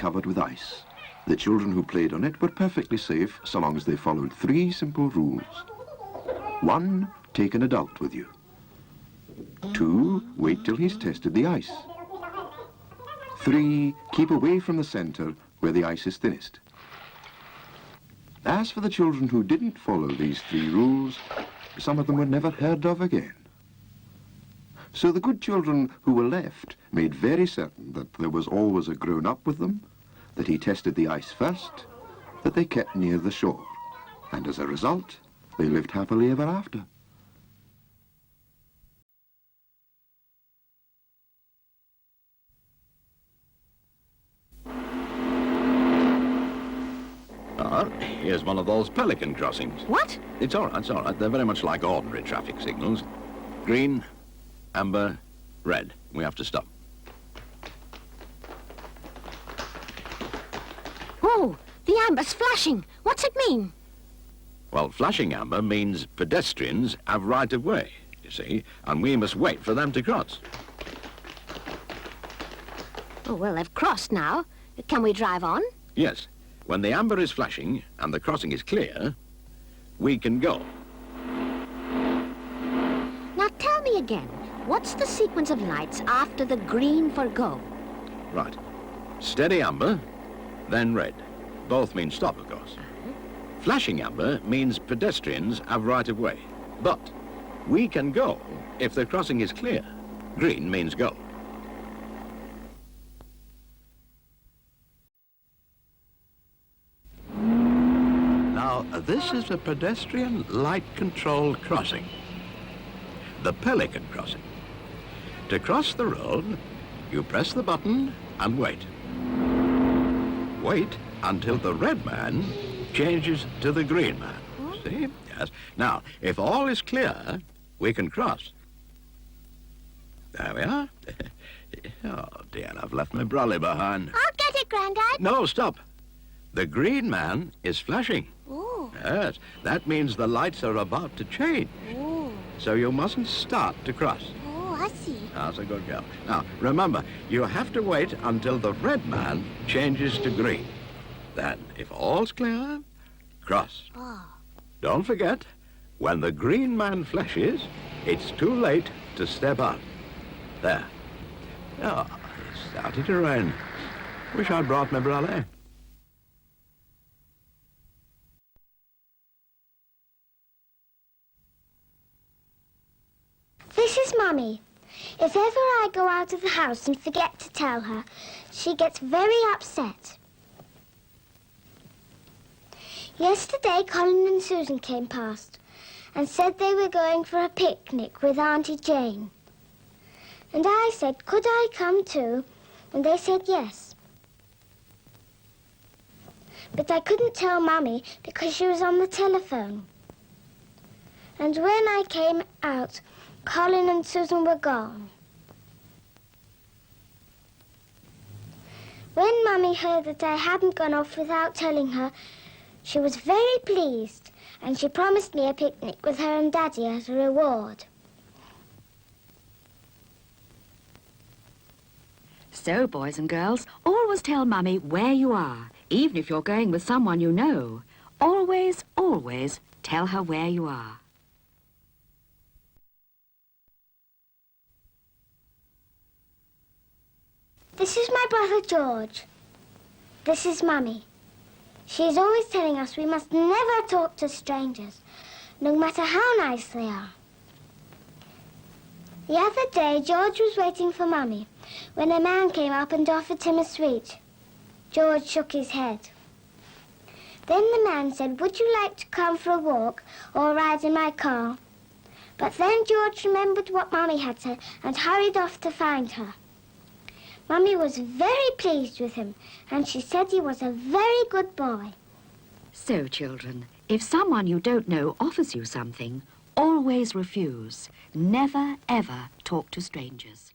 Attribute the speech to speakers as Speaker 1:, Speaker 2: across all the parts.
Speaker 1: covered with ice. The children who played on it were perfectly safe so long as they followed 3 simple rules. 1, take an adult with you. 2, wait till he's tested the ice. 3, keep away from the center where the ice is thinnest. As for the children who didn't follow these 3 rules, some of them were never heard of again. So the good children who were left made very certain that there was always a grown-up with them, that he tested the ice first, that they kept near the shore, and as a result, they lived happily ever after.
Speaker 2: Here's one of those pelican crossings.
Speaker 3: What?
Speaker 2: It's all right, it's all right. They're very much like ordinary traffic signals. Green, amber, red. We have to stop.
Speaker 3: Oh, the amber's flashing. What's it mean?
Speaker 2: Well, flashing amber means pedestrians have right of way, you see, and we must wait for them to cross.
Speaker 3: Oh, well, they've crossed now. Can we drive on?
Speaker 2: Yes. When the amber is flashing and the crossing is clear, we can go.
Speaker 3: Now tell me again, what's the sequence of lights after the green for go?
Speaker 2: Right. Steady amber, then red. Both mean stop, of course. Flashing amber means pedestrians have right of way. But we can go if the crossing is clear. Green means go. Now, this is a pedestrian light-controlled crossing. The pelican crossing. To cross the road, you press the button and wait. Wait until the red man changes to the green man. See? Yes. Now, if all is clear, we can cross. There we are. Oh, dear, I've left my brolly behind.
Speaker 3: I'll get it, Grandad.
Speaker 2: No, stop. The green man is flashing.
Speaker 3: Oh.
Speaker 2: Yes, that means the lights are about to change.
Speaker 3: Oh.
Speaker 2: So you mustn't start to cross.
Speaker 3: Oh, I see.
Speaker 2: That's a good girl. Now, remember, you have to wait until the red man changes to green. Then, if all's clear, cross.
Speaker 3: Oh.
Speaker 2: Don't forget, when the green man flashes, it's too late to step out. There. Oh, it's starting to rain. Wish I'd brought my brolly.
Speaker 4: This is Mummy. If ever I go out of the house and forget to tell her, she gets very upset. Yesterday, Colin and Susan came past and said they were going for a picnic with Auntie Jane. And I said, could I come too? And they said yes. But I couldn't tell Mummy because she was on the telephone. And when I came out, Colin and Susan were gone. When Mummy heard that I hadn't gone off without telling her, she was very pleased, and she promised me a picnic with her and Daddy as a reward.
Speaker 5: So, boys and girls, always tell Mummy where you are, even if you're going with someone you know. Always, always tell her where you are.
Speaker 4: This is my brother George. This is Mummy. She is always telling us we must never talk to strangers, no matter how nice they are. The other day, George was waiting for Mummy when a man came up and offered him a sweet. George shook his head. Then the man said, would you like to come for a walk or ride in my car? But then George remembered what Mummy had said and hurried off to find her. Mummy was very pleased with him, and she said he was a very good boy.
Speaker 5: So, children, if someone you don't know offers you something, always refuse. Never, ever talk to strangers.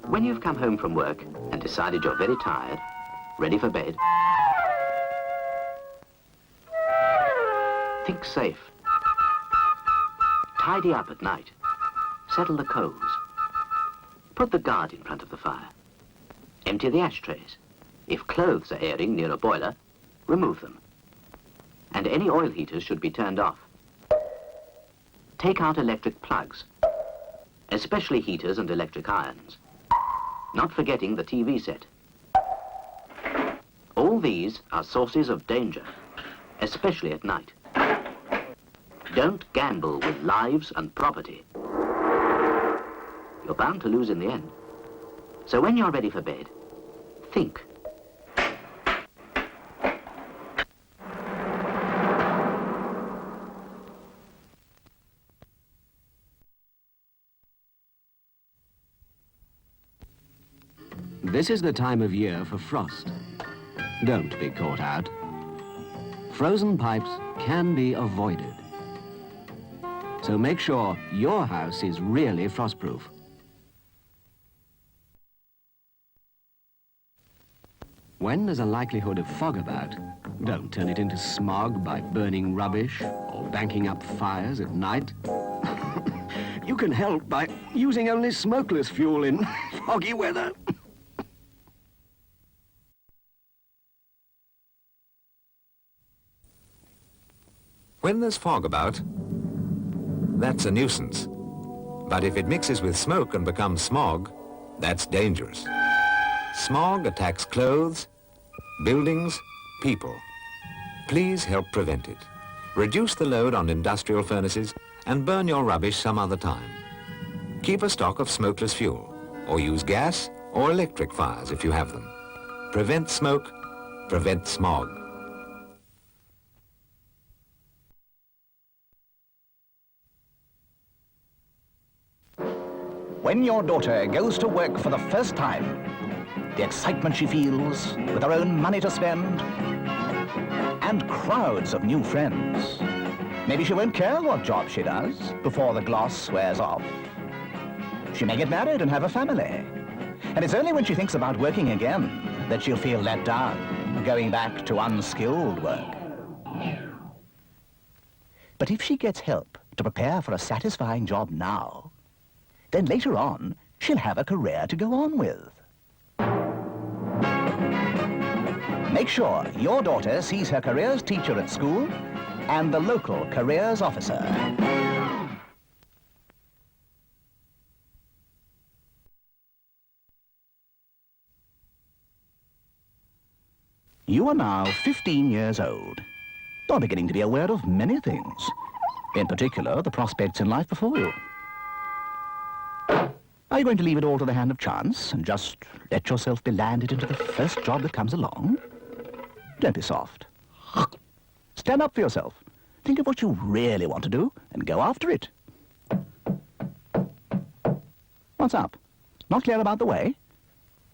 Speaker 6: When you've come home from work and decided you're very tired, ready for bed, Think safe. Tidy up at night. Settle the coals. Put the guard in front of the fire. Empty the ashtrays. If clothes are airing near a boiler, remove them. And any oil heaters should be turned off. Take out electric plugs, especially heaters and electric irons. Not forgetting the TV set. All these are sources of danger, especially at night. Don't gamble with lives and property. You're bound to lose in the end. So when you're ready for bed, think.
Speaker 7: This is the time of year for frost. Don't be caught out. Frozen pipes can be avoided. So make sure your house is really frostproof. When there's a likelihood of fog about, don't turn it into smog by burning rubbish or banking up fires at night. You can help by using only smokeless fuel in foggy weather.
Speaker 8: When there's fog about, that's a nuisance. But if it mixes with smoke and becomes smog, that's dangerous. Smog attacks clothes, buildings, people. Please help prevent it. Reduce the load on industrial furnaces and burn your rubbish some other time. Keep a stock of smokeless fuel, or use gas or electric fires if you have them. Prevent smoke, prevent smog.
Speaker 9: When your daughter goes to work for the first time, the excitement she feels with her own money to spend and crowds of new friends. Maybe she won't care what job she does before the gloss wears off. She may get married and have a family. And it's only when she thinks about working again that she'll feel let down, going back to unskilled work. But if she gets help to prepare for a satisfying job now, then later on, she'll have a career to go on with. Make sure your daughter sees her careers teacher at school and the local careers officer. You are now 15 years old. You're beginning to be aware of many things, in particular the prospects in life before you. Are you going to leave it all to the hand of chance and just let yourself be landed into the first job that comes along? Don't be soft. Stand up for yourself. Think of what you really want to do and go after it. What's up? Not clear about the way?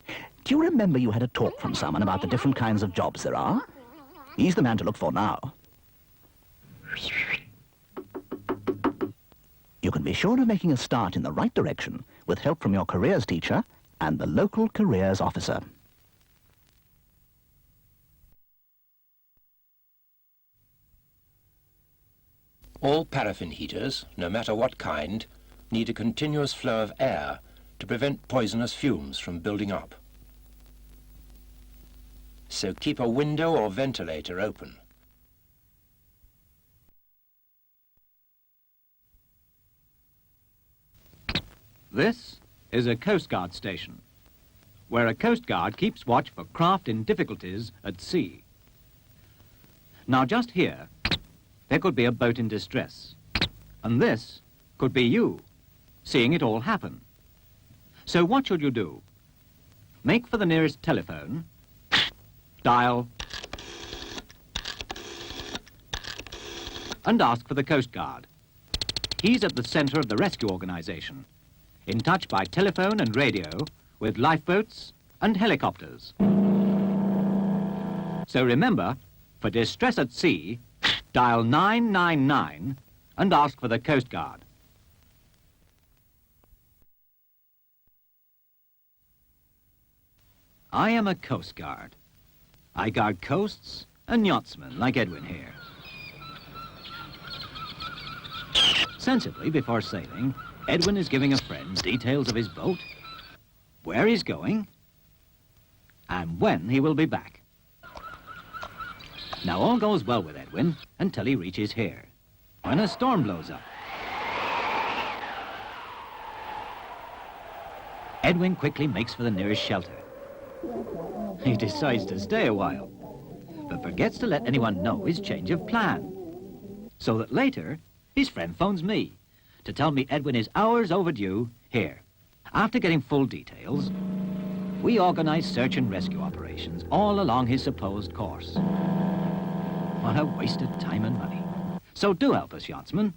Speaker 9: Do you remember you had a talk from someone about the different kinds of jobs there are? He's the man to look for now. You can be sure of making a start in the right direction with help from your careers teacher and the local careers officer.
Speaker 10: All paraffin heaters, no matter what kind, need a continuous flow of air to prevent poisonous fumes from building up. So keep a window or ventilator open.
Speaker 11: This is a Coast Guard station, where a Coast Guard keeps watch for craft in difficulties at sea. Now just here, there could be a boat in distress, and this could be you, seeing it all happen. So what should you do? Make for the nearest telephone, dial, and ask for the Coast Guard. He's at the center of the rescue organization, in touch by telephone and radio with lifeboats and helicopters. So remember, for distress at sea, dial 999 and ask for the Coast Guard. I am a Coast Guard. I guard coasts and yachtsmen like Edwin here. Sensibly, before sailing, Edwin is giving a friend details of his boat, where he's going, and when he will be back. Now all goes well with Edwin until he reaches here, when a storm blows up. Edwin quickly makes for the nearest shelter. He decides to stay a while, but forgets to let anyone know his change of plan. So that later, his friend phones me to tell me Edwin is hours overdue here. After getting full details, we organize search and rescue operations all along his supposed course. What a waste of time and money. So do help us, yachtsmen.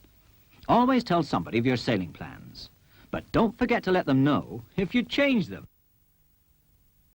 Speaker 11: Always tell somebody of your sailing plans. But don't forget to let them know if you change them.